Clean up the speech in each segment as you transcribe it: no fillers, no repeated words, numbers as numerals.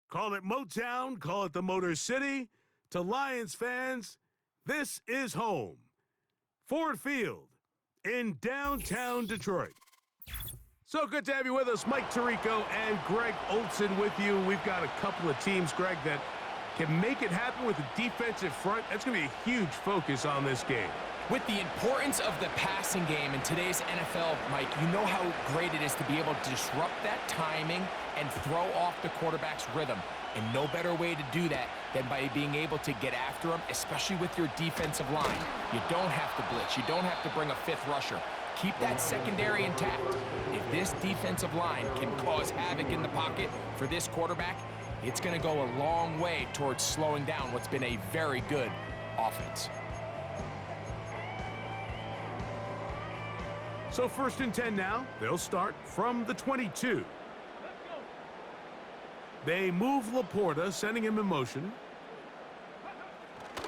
Call it Motown, call it the Motor City. To Lions fans, this is home. Ford Field in downtown Detroit. So good to have you with us. Mike Tirico and Greg Olson with you. We've got a couple of teams, Greg, that can make it happen with a defensive front. That's going to be a huge focus on this game. With the importance of the passing game in today's NFL, Mike, you know how great it is to be able to disrupt that timing and throw off the quarterback's rhythm. And no better way to do that than by being able to get after him, especially with your defensive line. You don't have to blitz. You don't have to bring a fifth rusher. Keep that secondary intact. If this defensive line can cause havoc in the pocket for this quarterback, it's going to go a long way towards slowing down what's been a very good offense. So 1st and 10 now. They'll start from the 22. They move Laporta, sending him in motion.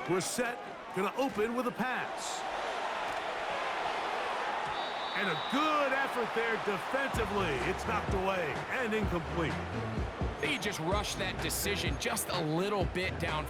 Brissett going to open with a pass. And a good effort there defensively. It's knocked away and incomplete. He just rushed that decision just a little bit down.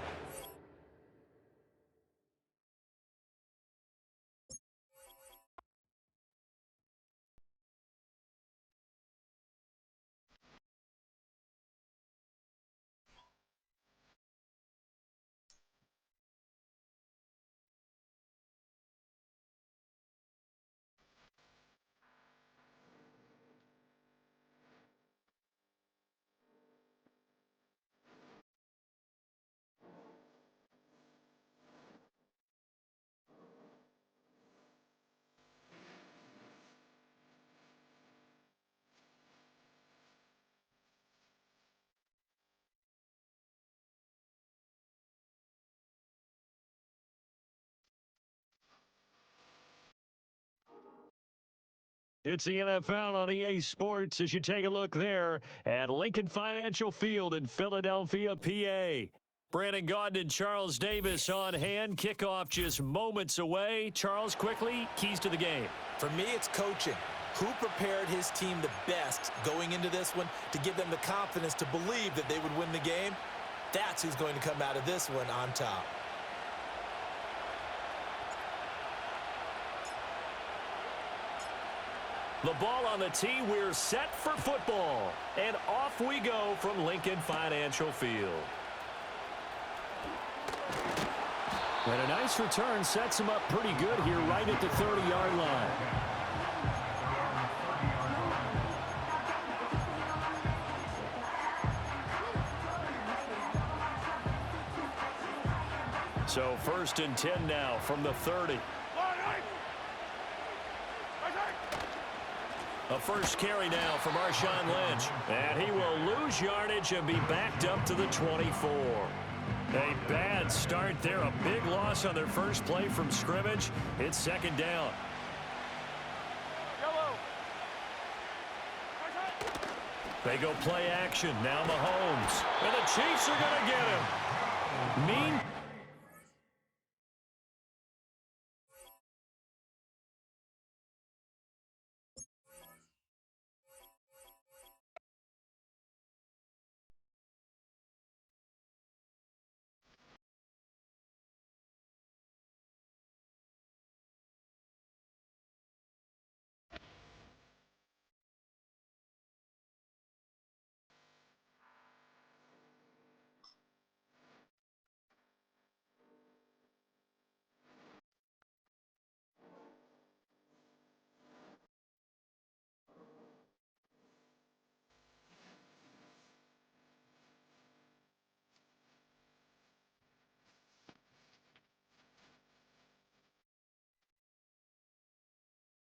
It's the NFL on EA Sports as you take a look there at Lincoln Financial Field in Philadelphia, PA. Brandon Gaudin and Charles Davis on hand. Kickoff just moments away. Charles, quickly, keys to the game. For me, it's coaching. Who prepared his team the best going into this one to give them the confidence to believe that they would win the game? That's who's going to come out of this one on top. The ball on the tee. We're set for football. And off we go from Lincoln Financial Field. And a nice return sets him up pretty good here right at the 30-yard line. So 1st and 10 now from the 30. A first carry now from Marshawn Lynch. And he will lose yardage and be backed up to the 24. A bad start there. A big loss on their first play from scrimmage. It's 2nd down. They go play action. Now Mahomes. And the Chiefs are going to get him. Mean.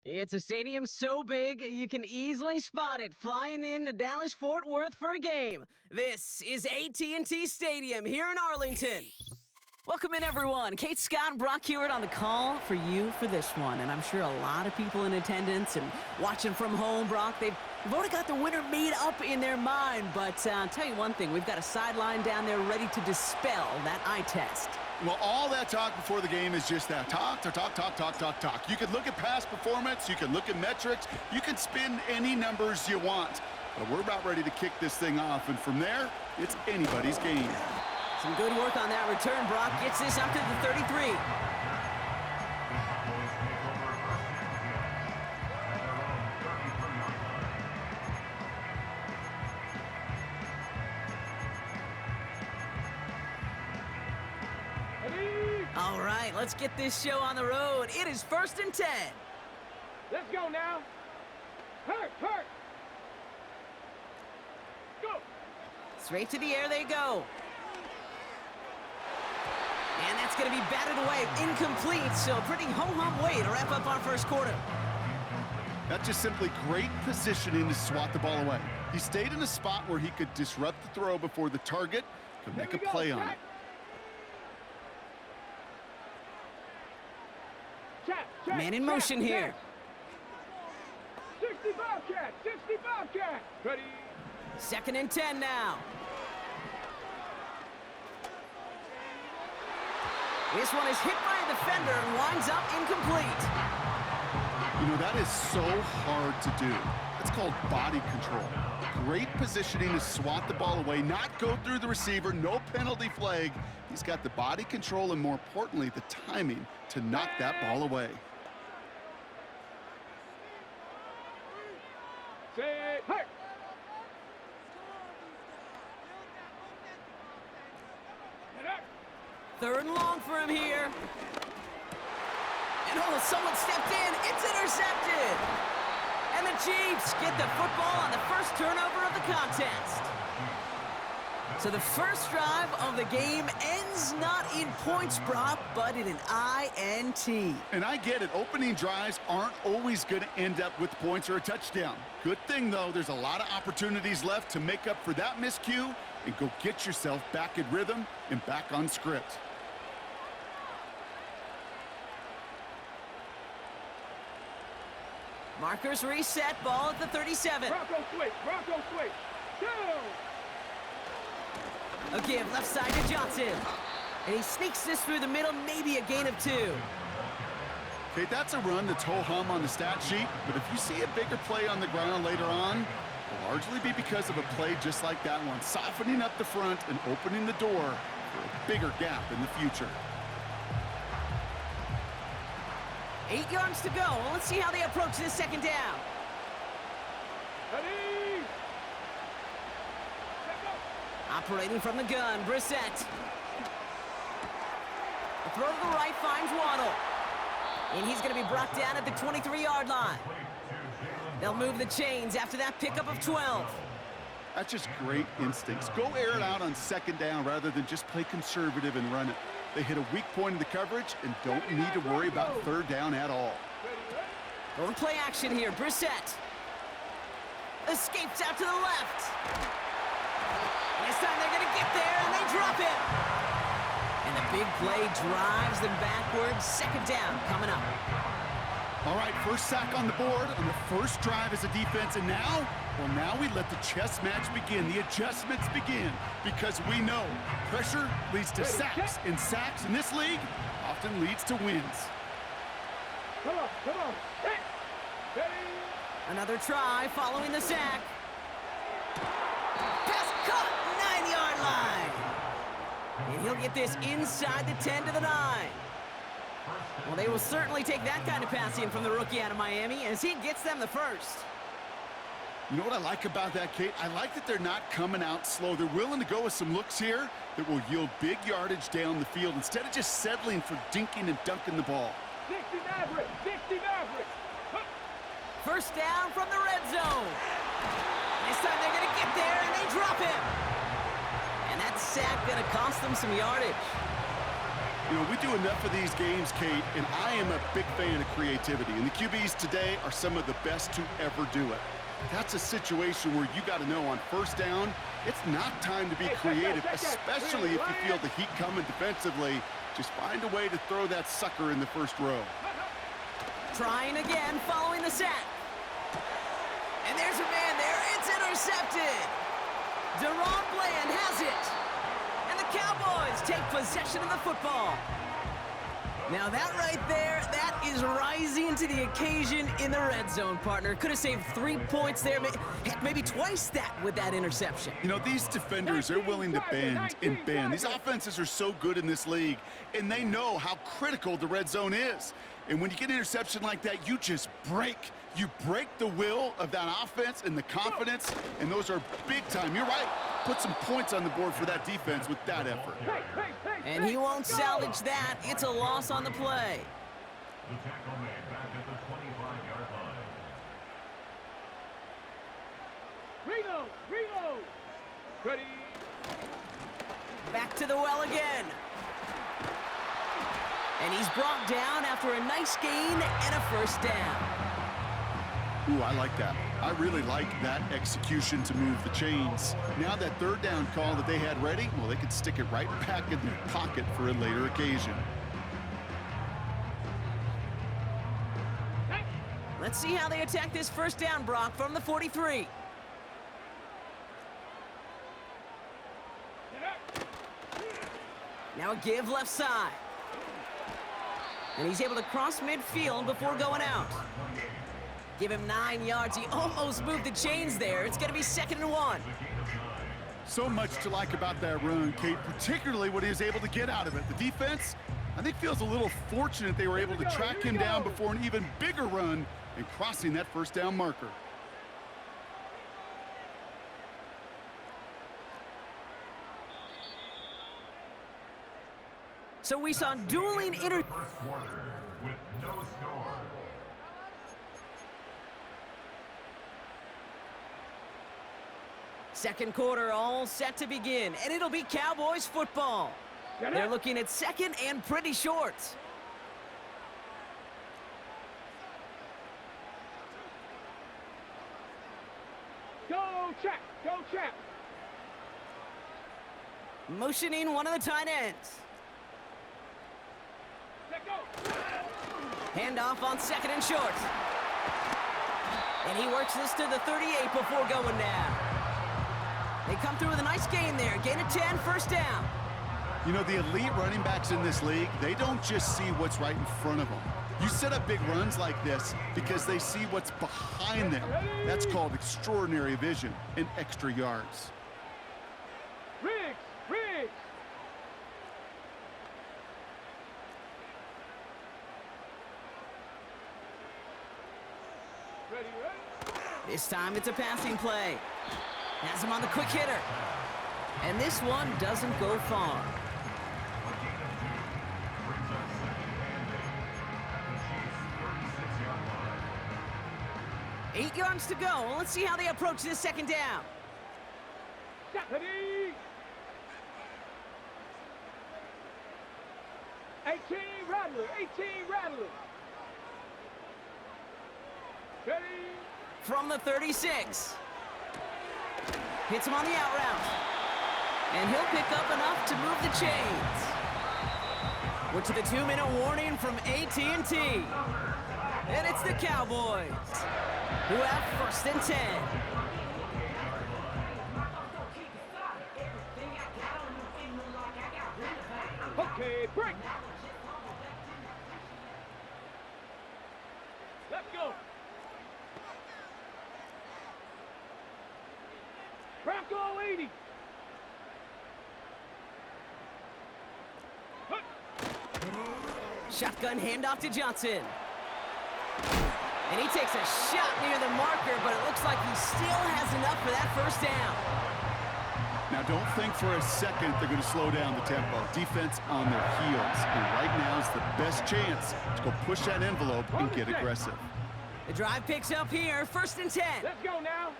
It's a stadium so big you can easily spot it flying into Dallas-Fort Worth for a game. This is AT&T Stadium here in Arlington. Welcome in, everyone. Kate Scott and Brock Hewitt on the call for you for this one. And I'm sure a lot of people in attendance and watching from home, Brock, they've already got the winner made up in their mind. But I'll tell you one thing, we've got a sideline down there ready to dispel that eye test. Well, all that talk before the game is just that. Talk. You can look at past performance. You can look at metrics. You can spin any numbers you want. But we're about ready to kick this thing off, and from there, it's anybody's game. Some good work on that return. Brock gets this up to the 33. All right, let's get this show on the road. It is 1st and 10. Let's go now. Hurt. Go. Straight to the air they go. And that's going to be batted away. Incomplete, so pretty ho-hum way to wrap up our first quarter. That's just simply great positioning to swat the ball away. He stayed in a spot where he could disrupt the throw before the target could make a play on it. Man in motion here. 65 cat. Ready. 2nd and 10 now. This one is hit by a defender and winds up incomplete. You know, that is so hard to do. It's called body control. Great positioning to swat the ball away, not go through the receiver, no penalty flag. He's got the body control and, more importantly, the timing to knock that ball away. Say, hurt. Third and long for him here. And oh, someone stepped in. It's intercepted. And the Chiefs get the football on the first turnover of the contest. So the first drive of the game ends not in points, Brock, but in an INT. And I get it. Opening drives aren't always going to end up with points or a touchdown. Good thing, though, there's a lot of opportunities left to make up for that miscue and go get yourself back in rhythm and back on script. Markers reset, ball at the 37. Bronco switch. Go. A give left side to Johnson. And he sneaks this through the middle, maybe a gain of 2. Okay, that's a run that's ho-hum on the stat sheet, but if you see a bigger play on the ground later on, it'll largely be because of a play just like that one, softening up the front and opening the door for a bigger gap in the future. 8 yards to go. Well, let's see how they approach this second down. Ready. Operating from the gun, Brissett. The throw to the right finds Waddle. And he's going to be brought down at the 23-yard line. They'll move the chains after that pickup of 12. That's just great instincts. Go air it out on second down rather than just play conservative and run it. They hit a weak point in the coverage and don't need to worry about third down at all. Going play action here, Brissett. Escapes out to the left. This time they're going to get there, and they drop it. And the big play drives them backwards. Second down coming up. All right, first sack on the board on the first drive as a defense, and now, well, now we let the chess match begin. The adjustments begin because we know pressure leads to sacks, and sacks in this league often leads to wins. Come on. Hey. Ready. Another try following the sack. Pass caught, 9-yard line. And he'll get this inside the 10 to the 9. Well, they will certainly take that kind of passing from the rookie out of Miami as he gets them the first. You know what I like about that, Kate? I like that they're not coming out slow. They're willing to go with some looks here that will yield big yardage down the field instead of just settling for dinking and dunking the ball. 60 Maverick. First down from the red zone. This time they're going to get there, and they drop him. And that sack going to cost them some yardage. You know, we do enough of these games, Kate, and I am a big fan of creativity. And the QBs today are some of the best to ever do it. That's a situation where you got to know on first down, it's not time to be creative, especially if you feel the heat coming defensively. Just find a way to throw that sucker in the first row. Trying again following the sack. And there's a man there. It's intercepted. Deron Bland has it. And the Cowboys take possession of the football. Now that right there, that is rising to the occasion in the red zone, partner. Could have saved 3 points there, heck, maybe twice that with that interception. You know, these defenders, they're willing to bend and bend. These offenses are so good in this league, and they know how critical the red zone is. And when you get an interception like that, you just break. You break the will of that offense and the confidence, and those are big time. You're right. Put some points on the board for that defense with that effort. And he won't salvage that. It's a loss on the play. The tackle made back at the 25-yard line. Reno! Ready. Back to the well again. And he's brought down after a nice gain and a first down. Ooh, I like that. I really like that execution to move the chains. Now that third down call that they had ready, well, they could stick it right back in their pocket for a later occasion. Let's see how they attack this first down, Brock, from the 43. Now a give left side. And he's able to cross midfield before going out. Give him 9 yards. He almost moved the chains there. It's going to be 2nd and 1. So much to like about that run, Kate, particularly what he was able to get out of it. The defense, I think, feels a little fortunate they were able to track him down before an even bigger run and crossing that first down marker. So we saw dueling First quarter with no score. Second quarter all set to begin, and it'll be Cowboys football. They're looking at second and pretty short. Go check! Go check! Motioning one of the tight ends. Let go! Handoff on 2nd and short. And he works this to the 38 before going down. They come through with a nice gain there. Gain of 10, first down. You know, the elite running backs in this league, they don't just see what's right in front of them. You set up big runs like this because they see what's behind them. That's called extraordinary vision and extra yards. Riggs! Ready? This time it's a passing play. Has him on the quick hitter. And this one doesn't go far. Brings up second and 8 at the Chiefs' 36-yard line. 8 yards to go. Let's see how they approach this second down. Ready? 18 Rattler! Ready? From the 36. Hits him on the out route. And he'll pick up enough to move the chains. We're to the 2-minute warning from AT&T. And it's the Cowboys, who have 1st and 10. Okay, break! Let's go! Bronco 80! Shotgun handoff to Johnson. And he takes a shot near the marker, but it looks like he still has enough for that first down. Now, don't think for a second they're going to slow down the tempo. Defense on their heels. And right now is the best chance to go push that envelope and get aggressive. The drive picks up here, 1st and 10. Let's go now!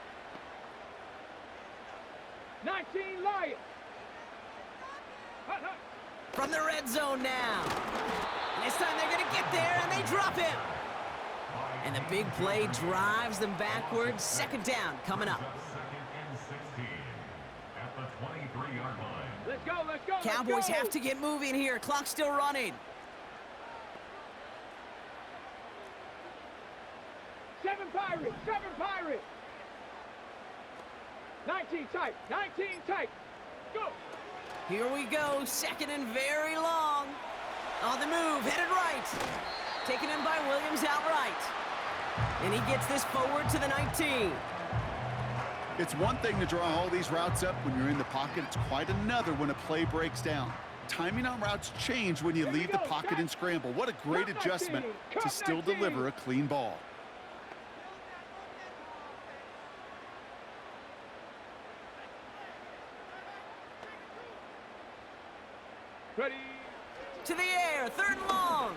19 Lions! Hut, hut. From the red zone now. And this time they're going to get there, and they drop him. And the big play drives them backwards. 2nd down coming up. Second and 16 at the 23-yard line. Let's go! Cowboys have to get moving here. Clock's still running. 7 Pirates! 19 tight! Go! Here we go, 2nd and very long. On the move, headed right. Taken in by Williams outright. And he gets this forward to the 19. It's one thing to draw all these routes up when you're in the pocket. It's quite another when a play breaks down. Timing on routes change when you leave the pocket and scramble. What a great adjustment to still deliver a clean ball. Ready. To the air, 3rd and long.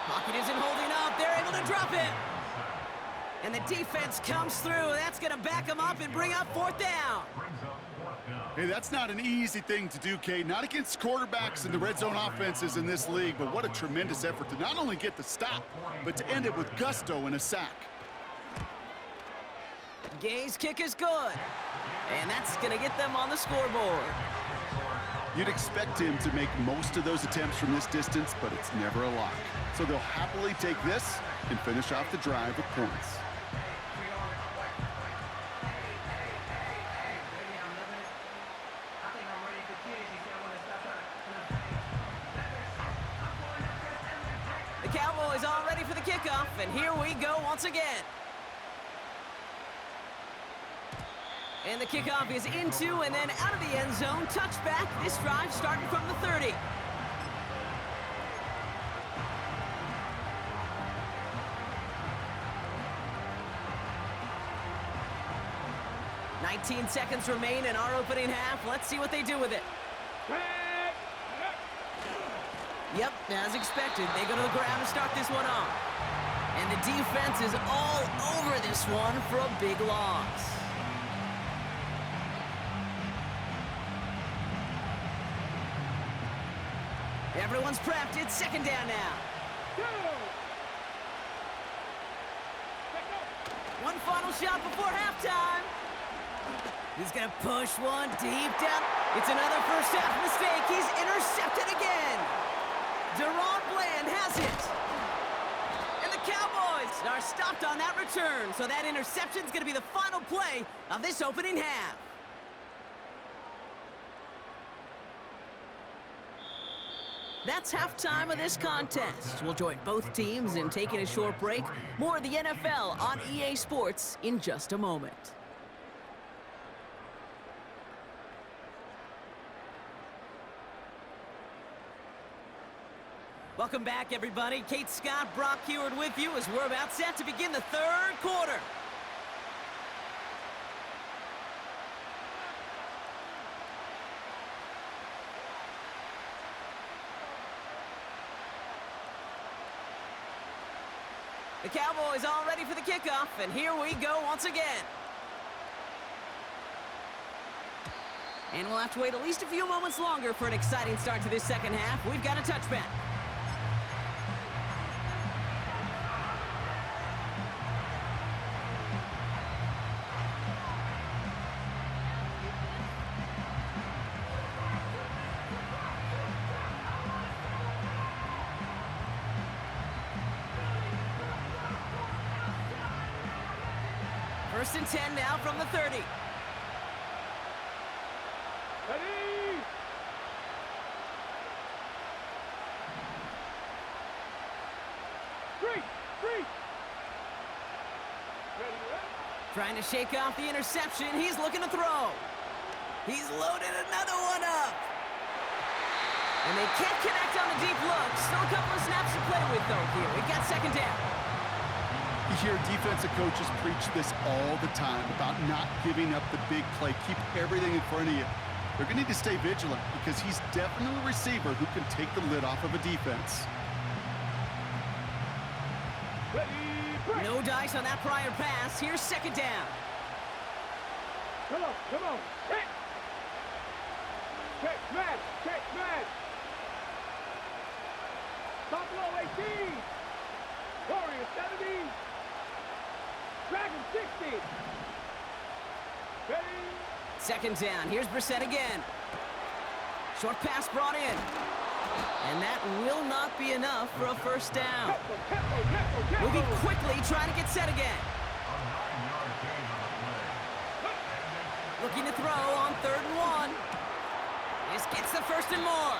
Pocket isn't holding up. They're able to drop it. And the defense comes through. That's going to back them up and bring up 4th down. Hey, that's not an easy thing to do, Kate. Not against quarterbacks and the red zone offenses in this league, but what a tremendous effort to not only get the stop, but to end it with gusto and a sack. Gay's kick is good. And that's going to get them on the scoreboard. You'd expect him to make most of those attempts from this distance, but it's never a lock. So they'll happily take this and finish off the drive with points. The Cowboys all ready for the kickoff, and here we go once again. And the kickoff is into and then out of the end zone. Touchback. This drive starting from the 30. "19 seconds remain in our opening half. Let's see what they do with it." Yep, as expected, they go to the ground to start this one off. And the defense is all over this one for a big loss. Everyone's prepped. It's 2nd down now. One final shot before halftime. He's going to push one deep down. It's another first half mistake. He's intercepted again. Deron Bland has it. And the Cowboys are stopped on that return. So that interception is going to be the final play of this opening half. That's halftime of this contest. We'll join both teams in taking a short break. More of the NFL on EA Sports in just a moment. Welcome back, everybody. Kate Scott, Brock Heward with you as we're about set to begin the 3rd quarter. The Cowboys all ready for the kickoff, and here we go once again. And we'll have to wait at least a few moments longer for an exciting start to this 2nd half. We've got a touchback. First and 10 now from the 30. Ready. Three. Ready. Trying to shake off the interception. He's looking to throw. He's loaded another one up. And they can't connect on the deep look. Still a couple of snaps to play with, though, here. We've got 2nd down. You hear defensive coaches preach this all the time about not giving up the big play. Keep everything in front of you. They're going to need to stay vigilant because he's definitely a receiver who can take the lid off of a defense. Ready. No dice on that prior pass. Here's 2nd down. Come on. Check, Matt. Buffalo 18. Warrior 70. Dragon 60. Ready. 2nd down. Here's Brissett again. Short pass brought in. And that will not be enough for a first down. Moving quickly, trying to get set again. Looking to throw on 3rd and 1. This gets the 1st and more.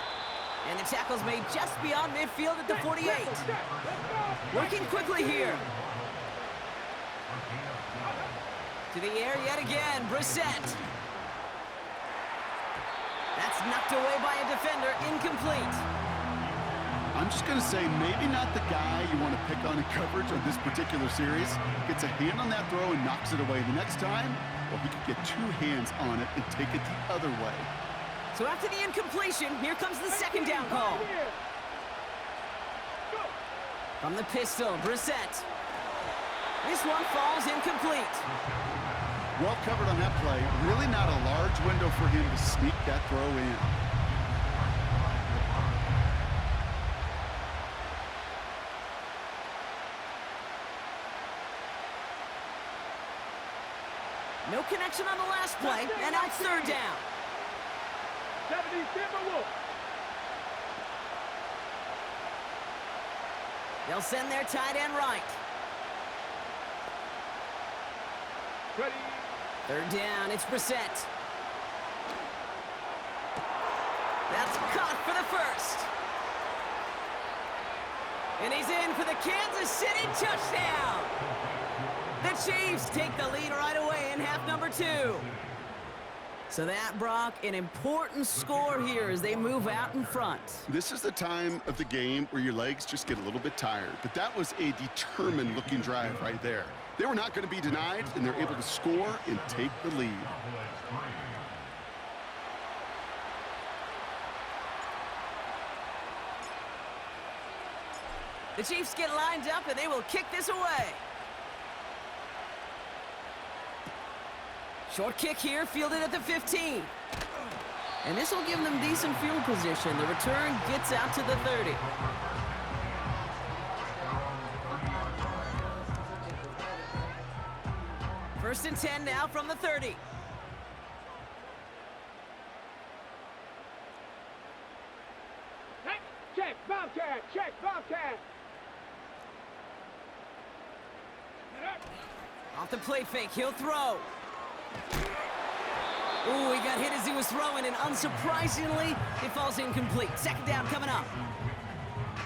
And the tackle's made just beyond midfield at the 48. Working quickly here. To the air yet again, Brissett. That's knocked away by a defender, incomplete. I'm just going to say maybe not the guy you want to pick on in coverage on this particular series. Gets a hand on that throw and knocks it away. The next time, well, he could get two hands on it and take it the other way. So after the incompletion, here comes the second down call. From the pistol, Brissett. This one falls incomplete. Well covered on that play. Really not a large window for him to sneak that throw in. No connection on the last play, and now it's third down. 70 Timberwolves. They'll send their tight end right. Ready. Third down, it's Brissett. That's caught for the first. And he's in for the Kansas City touchdown. The Chiefs take the lead right away in half number 2. So that, Brock, an important score here as they move out in front. This is the time of the game where your legs just get a little bit tired. But that was a determined-looking drive right there. They were not going to be denied, and they're able to score and take the lead. The Chiefs get lined up, and they will kick this away. Short kick here, fielded at the 15. And this will give them decent field position. The return gets out to the 30. First and 10 now from the 30. Check, Bobcat, check, Bobcat. Off the play fake, he'll throw. Ooh, he got hit as he was throwing, and unsurprisingly, it falls incomplete. Second down coming up.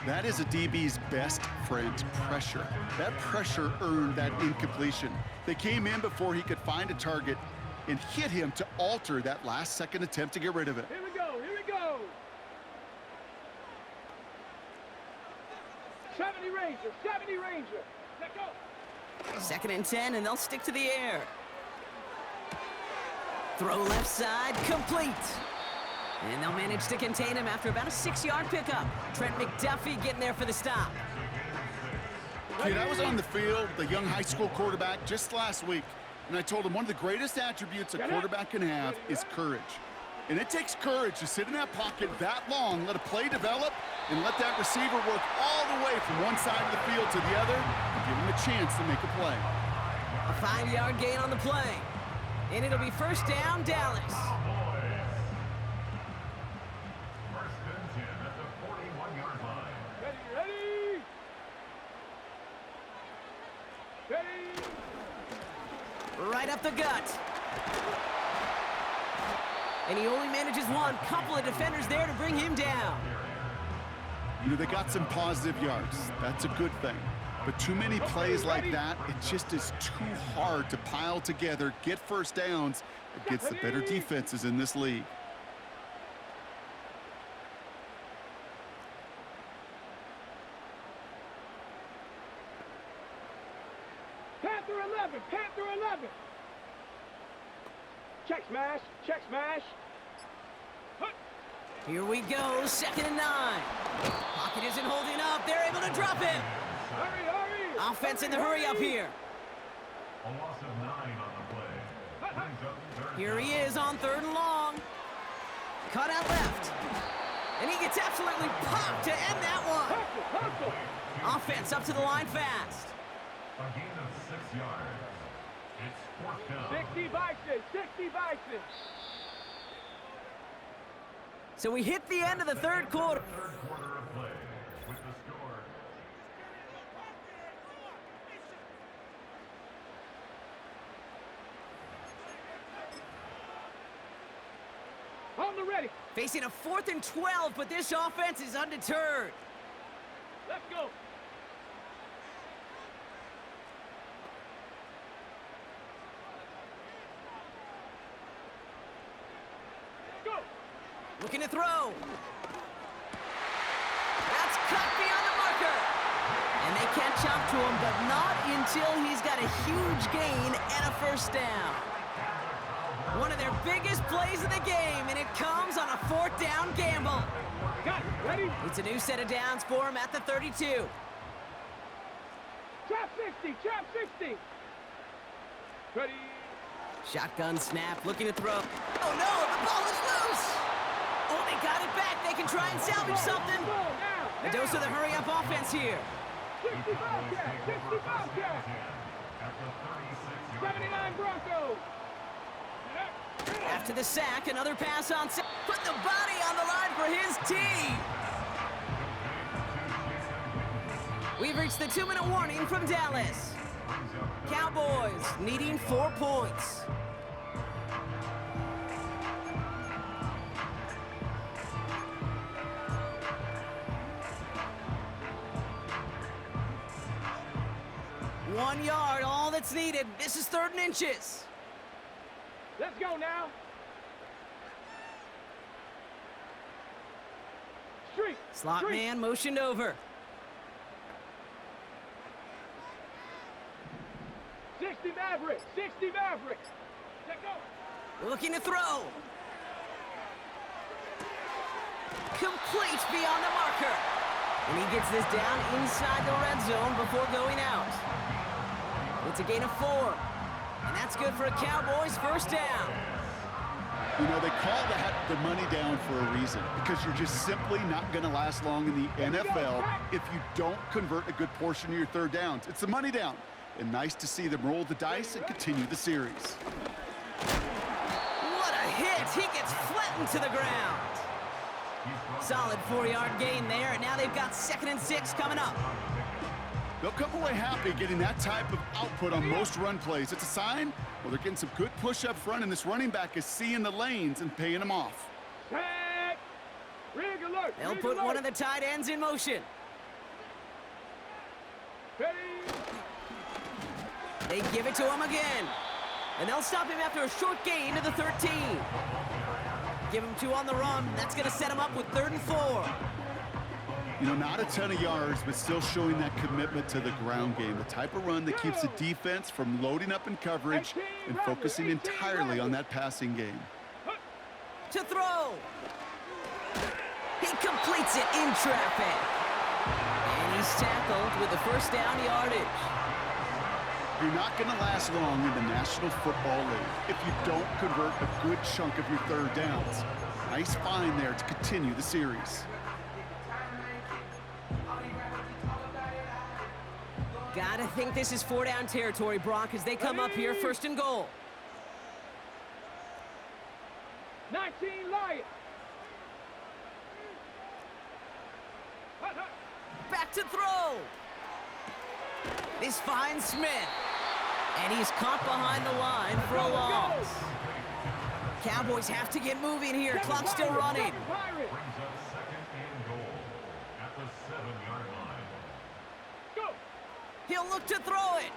That is a DB's best friend, pressure. That pressure earned that incompletion. They came in before he could find a target and hit him to alter that last-second attempt to get rid of it. Here we go, here we go. 70 Ranger, 70 Ranger. Let go. Second and 10, and they'll stick to the air. Throw left side, complete. And they'll manage to contain him after about a 6-yard pickup. Trent McDuffie getting there for the stop. Kid, I was on the field, the young high school quarterback, just last week, and I told him one of the greatest attributes a quarterback can have is courage. And it takes courage to sit in that pocket that long, let a play develop, and let that receiver work all the way from one side of the field to the other, and give him a chance to make a play. A 5-yard gain on the play. And it'll be first down, Dallas. First and 10 at the 41-yard line. Ready, ready. Ready. Right up the gut. And he only manages one. Couple of defenders there to bring him down. You know, they got some positive yards. That's a good thing. But too many plays like that, it just is too hard to pile together, get first downs against the better defenses in this league. Panther 11, Panther 11. Check smash, check smash. Here we go, second and 9. Pocket isn't holding up. They're able to drop him. Hurry, hurry. Offense in the hurry up here. A loss of 9 on the play. Brings up third Here he down. is on third and long. Cut out left. And he gets absolutely popped to end that one. Hustle, hustle. Offense up to the line fast. A gain of 6 yards. It's fourth down. 60 Bison, 60 Bison. So we hit the end of the third quarter. Third quarter of play with the score. On the ready. Facing a 4th and 12, but this offense is undeterred. Let's go. Go. Looking to throw. That's cut beyond the marker. And they catch up to him, but not until he's got a huge gain and a first down. One of their biggest plays of the game, and it comes on a 4th down gamble. Got it. Ready? It's a new set of downs for him at the 32. Trap 60. Trap 60. Ready? Shotgun snap, looking to throw. Oh no, the ball is loose! Oh, they got it back. They can try and salvage something. Go now. A dose of the hurry-up offense here. 60 Bobcat. 60 Bobcat. 79 Broncos. After the sack, another pass on set. Put the body on the line for his team. We've reached the 2-minute warning from Dallas. Cowboys needing 4 points. One yard, all that's needed. This is 3rd and inches. Let's go now. Street. Slot Street. man motioned over. 60 Mavericks. 60 Mavericks. Let's go. Looking to throw. Complete beyond the marker. And he gets this down inside the red zone before going out. It's a gain of 4. And that's good for a Cowboys first down. You know, they call that the money down for a reason, because you're just simply not going to last long in the NFL if you don't convert a good portion of your 3rd downs. It's the money down. And nice to see them roll the dice and continue the series. What a hit! He gets flattened to the ground. Solid 4-yard gain there, and now they've got 2nd and 6 coming up. They'll come away happy getting that type of output on most run plays. It's a sign, well, they're getting some good push up front, and this running back is seeing the lanes and paying them off. Tag. Rig alert. They'll Rig put alert. one of the tight ends in motion. Ready. They give it to him again. And they'll stop him after a short gain to the 13. Give him 2 on the run. That's going to set him up with 3rd and 4. You know, not a ton of yards, but still showing that commitment to the ground game. The type of run that keeps the defense from loading up in coverage and focusing entirely on that passing game. To throw. He completes it in traffic. And he's tackled with the first down yardage. You're not going to last long in the National Football League if you don't convert a good chunk of your 3rd downs. Nice find there to continue the series. Gotta think this is 4-down territory, Brock, as they come up here 1st and goal. 19 Lions. Back to throw. This finds Smith. And he's caught behind the line for a loss. Cowboys have to get moving here. Clock's still running. Pirates. Brings up 2nd and goal at the 7-yard line. Go. He'll look to throw it.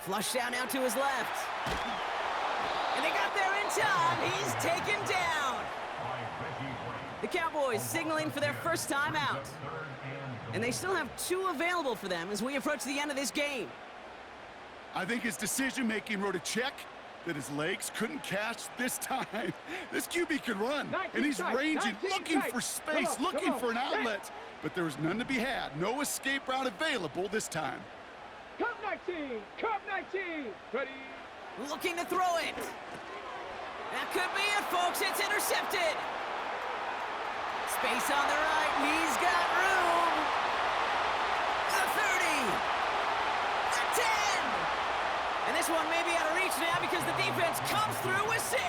Flush down out to his left. And they got there in time. He's taken down. The Cowboys signaling for their first time out. And they still have 2 available for them as we approach the end of this game. I think his decision-making wrote a check that his legs couldn't catch this time. This QB can run, and he's ranging, looking for space, looking for an outlet. But there was none to be had. No escape route available this time. Cup 19. Cup 19. Ready. Looking to throw it. That could be it, folks. It's intercepted. Space on the right. He's got room. The 30. The 10. And this one may be out of reach now because the defense comes through with 6.